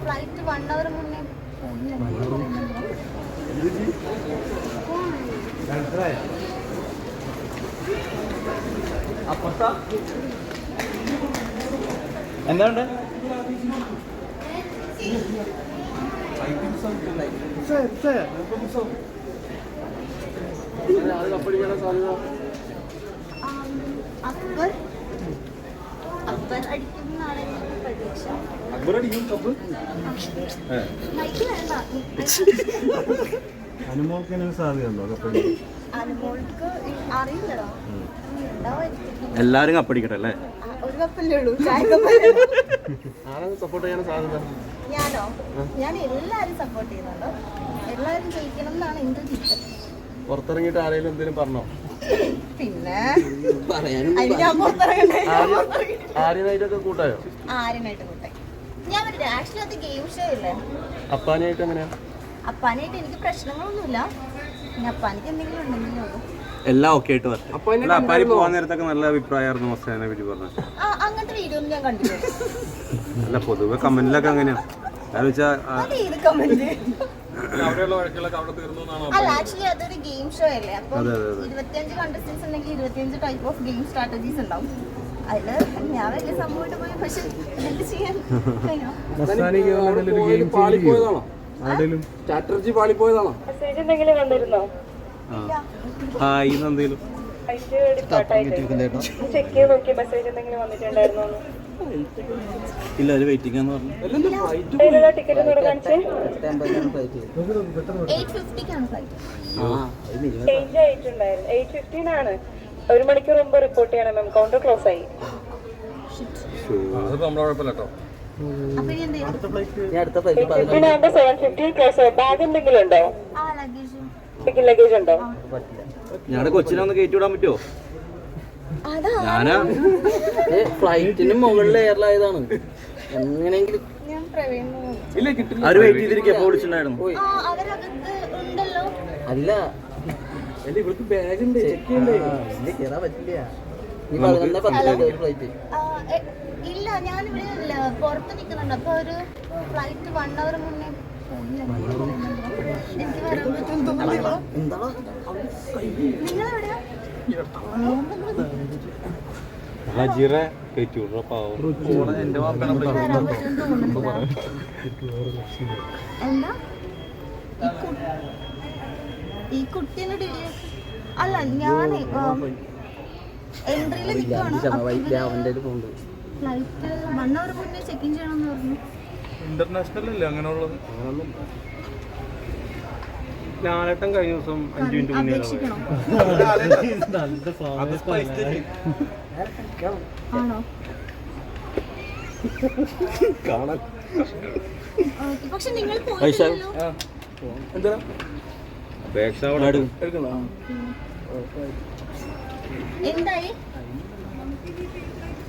Flight 1 hour മുന്നേ എന്താണ്ട് അക്ബർ അടിക്കുന്നതാണ് പ്രതീക്ഷ. അനുമോൾക്ക് സാധ്യതയുണ്ടോ? അനുമോൾക്ക് അറിയില്ലടാ. എല്ലാരും കപ്പടിക്കട്ടെ അല്ലേ? ഒരു കപ്പല്ലേ ഉള്ളൂ. സപ്പോർട്ട് ചെയ്യാൻ സാധ്യത? ഞാനോ? ഞാൻ എല്ലാരും സപ്പോർട്ട് ചെയ്യുന്നുണ്ട്. എല്ലാരും ജയിക്കണം എന്നാണ് എന്റെ ചിത്രം. പുറത്തിറങ്ങിയിട്ട് ആരെങ്കിലും എന്തെങ്കിലും പറഞ്ഞോ? പിന്നെ ആര്യനായിട്ടൊക്കെ കൂട്ടായോ? ആര്യനായിട്ട് കൂട്ടെ. ഞാൻ പറഞ്ഞില്ലേ, ആക്ച്വലി അത് ഗെയിം ഷോ ഇല്ലേ. അപ്പാനായിട്ട് എങ്ങനെയാ? അപ്പാനായിട്ട് എനിക്ക് പ്രശ്നങ്ങളൊന്നുമില്ല. പിന്നെ അപ്പാനിക്ക് എന്തെങ്കിലും ഉണ്ടെങ്കിലും ഉള്ളൂ. എല്ലാം ഓക്കെ ആയിട്ട് വരട്ടെ. അപ്പാരി പോകാൻ നേരത്തൊക്കെ നല്ല അഭിപ്രായമായിരുന്നു മസ്താനെ പറ്റി പറഞ്ഞത്. അങ്ങനത്തെ വീഡിയോ ഒന്നും ഞാൻ കണ്ടില്ല. അല്ല, പൊതുവെ കമന്റിലൊക്കെ അങ്ങനെയാ. ഏത് കമന്റ്? അല്ല, ആക്ച്വലി അതൊരു ഗെയിം ഷോ അല്ലേ. അപ്പൊ 25 കണ്ടസ്റ്റൻസ് ഉണ്ടെങ്കിൽ 25 ടൈപ്പ് ഓഫ് ഗെയിം സ്ട്രാറ്റജീസ് ഉണ്ടാവും. അതില് ഞാൻ വലിയ സംഭവമായിട്ട് പോയി. പക്ഷെ എന്ത് ചെയ്യാൻ? സ്ട്രാറ്റജി പാളിപ്പോയതാണോ? ഇല്ല. ഇല്ല, ഒരു വെയിറ്റിംഗ് എന്ന് പറഞ്ഞു. 8:50 ഫ്ലൈറ്റ്. 8:15 ആണ്. 1 മണിക്കൂർ മുമ്പ് റിപ്പോർട്ട് ചെയ്യണം മാം. കൗണ്ടർ ക്ലോസ് ആയി. അപ്പൊ ഇനി എന്ത് ചെയ്യും? 7:15 ക്ലോസ് ആയി. ബാഗ് എന്തെങ്കിലും ഉണ്ടോ? ലഗേജ് ഉണ്ടോ? ഞങ്ങളുടെ കൊച്ചിനെ ഒന്ന് കയറ്റി വിടാൻ പറ്റുമോ? ഞാനാ ഫ്ലൈറ്റിന് മുകളിൽ എയർലായതാണ്. എങ്ങനെയെങ്കിലും ഞാൻ പ്രവീൺ. അവര് വെയിറ്റ് ചെയ്തിരിക്കുക. വിളിച്ചിട്ടുണ്ടായിരുന്നു. അവരകത്ത് ഉണ്ടല്ലോ. അല്ല, ഇവർക്ക് ബാഗ് ഉണ്ട്, ചെക്ക് ചെയ്യണ്ടേ? കേറാൻ പറ്റില്ല. ഈ 11:10 ഒരു ഫ്ലൈറ്റ്. ഇല്ല, ഞാനിവിടെ ഇല്ല, പുറത്ത് നിൽക്കുന്നുണ്ട്. അപ്പൊ ഒരു ഫ്ലൈറ്റ് 1 hour മുന്നേ എനിക്ക് വരാൻ പറ്റും തോന്നുന്നില്ല. എന്താണോ നിങ്ങളെവിടെയാ? എന്റെ വാപ്പ വരാൻ പറ്റും തോന്നുന്നില്ല. എന്താ ഈ കുട്ടീനെ ഡിലേ? അല്ല, ഞാൻ എൻട്രിയിൽ നിൽക്കുവാണ്. അവൻ്റെ പോകുന്നുണ്ട്. ഫ്ലൈറ്റ് 1 hour മുന്നേ ചെക്ക് ഇൻ ചെയ്യണമെന്ന് പറഞ്ഞു. ഇന്റർനാഷണൽ അല്ലേ അങ്ങനെയുള്ളത്? ഞാനേട്ടൻ കഴിഞ്ഞ ദിവസം 5 മിനിറ്റ് മുന്നേ അപേക്ഷിക്കണോ? ആണോ? കാണാൻ പക്ഷെ നിങ്ങൾ പോയില്ലല്ലോ. എന്താ അപേക്ഷ എടുക്കണോ? എന്തായി?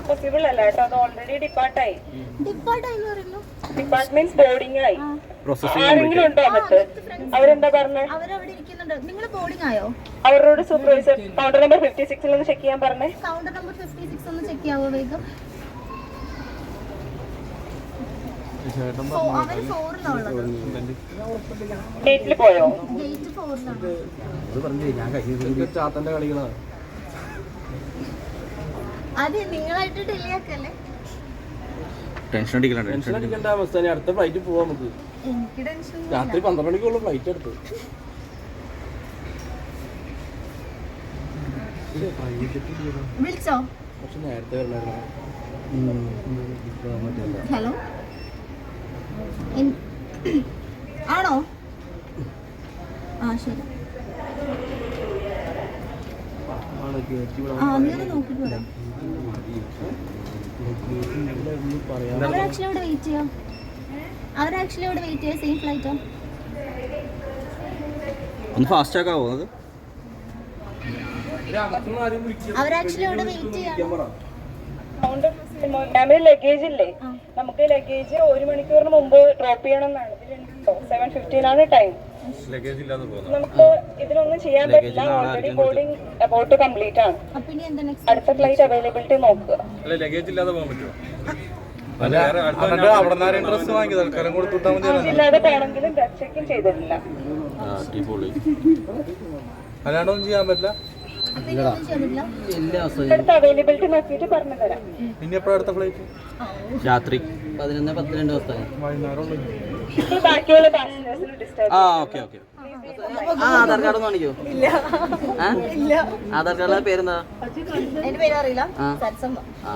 പോസിബിൾ അല്ല കേട്ടോ. അത് ഓൾറെഡി ഡിപ്പാർട്ടായി. ഡിപ്പാർട്ടായി പറയുന്നു. ഡിപ്പാർട്ട്മെന്റ് ബോർഡിംഗ് ആയി. പ്രോസസ്സിംഗ് ആരെങ്കിലും ഉണ്ടോ അകത്ത്? അവരെന്താ പറഞ്ഞേ? അവരവിടെ ഇരിക്കുന്നുണ്ട്. നിങ്ങൾ ബോർഡിംഗ് ആയോ? അവരോട് സൂപ്പർവൈസർ കൗണ്ടർ നമ്പർ 56 ഒന്ന് ചെക്ക് ചെയ്യാൻ പറഞ്ഞേ. കൗണ്ടർ നമ്പർ 56 ഒന്ന് ചെക്ക് ചെയ്യാവോ വേഗം? അവര് 4-ലാണുള്ളത്. ഗേറ്റിൽ പോയോ? ഗേറ്റ് 4-ലാണ്. ചാത്തന്റെ കളികളാണ്. അതെ, നിങ്ങളായിട്ട് ഡിലേ ആക്കല്ലേ. ടെൻഷൻ അടിക്കണ്ട. അവസ്ഥ. അടുത്ത ഫ്ലൈറ്റ് പോവാം നമുക്ക്. എനിക്ക് ടെൻഷൻ. രാത്രി 12 മണിക്കുള്ള ഫ്ലൈറ്റ് എടുത്തു. വിളിച്ചോ? പക്ഷെ നേരത്തെ വരണമായിരുന്നു. ഹലോ, ആണോ? ആ, ശരി. നീ നോക്കിട്ട് വരാം. അവരാക്ച്വലി ഇവിടെ വെയിറ്റ് ചെയ്യാം. സെയിം ഫ്ലൈറ്റോ? ഒന്ന് ഫാസ്റ്റ് ആക്കാവോ? അത് അവരാക്ച്വലി ഇവിടെ വെയിറ്റ് ചെയ്യാം. മാമിന് ലഗേജ് ഇല്ലേ? നമുക്ക് ലഗേജ് 1 മണിക്കൂറിന് മുമ്പ് ഡ്രോപ്പ് ചെയ്യണം എന്നാണ്. 7:15 ആണ് ടൈം. നമുക്ക് ഇതിലൊന്നും ചെയ്യാൻ പറ്റില്ല. ഓൾറെഡി ബോർഡിംഗ് അബൌട്ട് കംപ്ലീറ്റ് ആണ്. അടുത്ത ഫ്ലൈറ്റ് അവൈലബിലിറ്റി നോക്കുക. അതില്ലാതെ പോണെങ്കിലും ബ്ലഡ് ചെക്കിങ് ചെയ്തിട്ടില്ല. അടിപൊളി. അല്ലാണ്ടൊന്നും ചെയ്യാൻ പറ്റില്ല. പിന്നെ ഒന്നും ചെയ്യാൻ പറ്റില്ല. ഇല്ല അടുത്ത അവൈലബിലിറ്റി നോക്കിയിട്ട് പറഞ്ഞു തരാം. ഇനി എപ്പോഴാണ് അടുത്ത ഫ്ലൈറ്റ്? രാത്രി 11-12 ദിവസമായി. വൈകുന്നേരം ഉള്ളു. ഇപ്പോൾ ബാക്കിയുള്ള പാസഞ്ചേഴ്സിന് disturb okay okay. Aadhaar card ഒന്ന് കാണിക്കോ? ആധാർ കാർഡിലെ പേരെന്താ? അതിന്റെ പേര് അറിയില്ല. ആ. സത്സമ്മ. ആ